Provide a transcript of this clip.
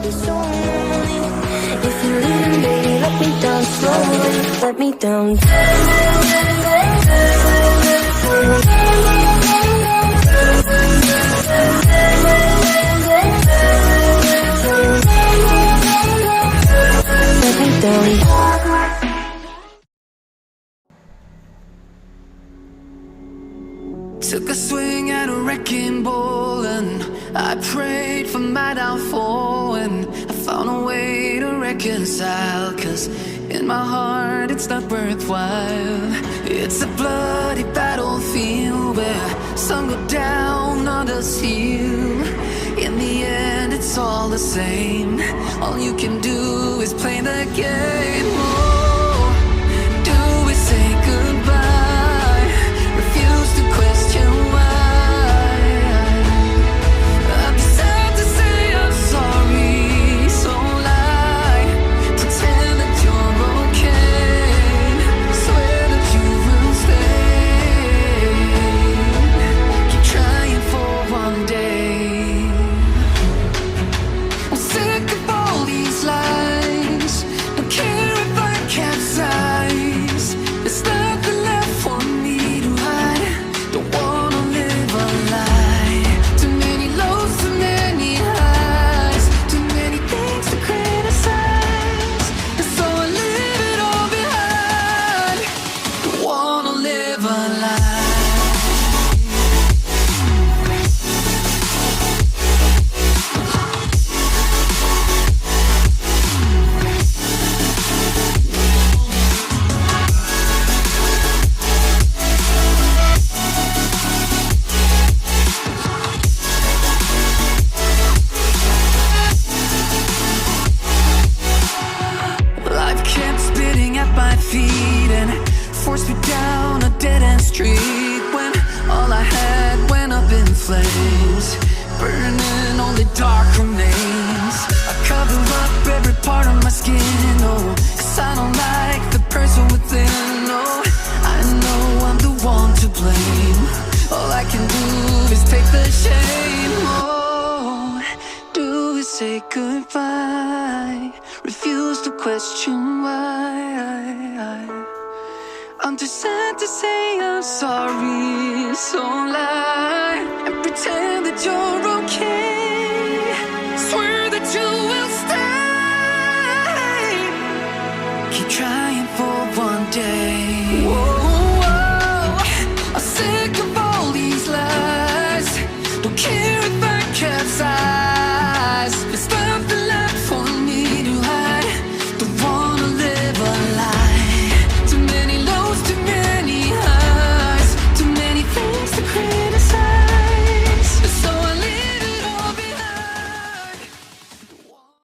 be so lonely. If you're leaving, baby, let me down slowly. Let me down. Let me down. Took a swing at a wrecking ball and I prayed for my downfall, and I found a way to reconcile, 'cause in my heart it's not worthwhile. It's a bloody battlefield where some go down, others heal. In the end it's all the same. All you can do is play the game. Oh, do we say goodbye? Refuse to question why. I'm sad to say I'm sorry, so lie. Pretend that you're okay. Swear that you will stay. Keep trying for one day. I'm sick of all these lies. Don't care if I capsize. There's nothing left for me to hide. Don't wanna live a lie. Too many lows, too many highs. Too many things to criticize. And so I leave it all behind. Don't wanna live a lie. Life kept spitting at my feet and forced me down a dead-end street, when all I had went up in flames, burning only dark remains. I cover up every part of my skin, oh, 'cause I don't like the person within. Oh, I know I'm the one to blame. All I can do is take the shame. Oh, do we say goodbye? Refuse to question why. I'm too sad to say I'm sorry, so lie and pretend that you're okay. Swear that you will stay. Keep trying for one day.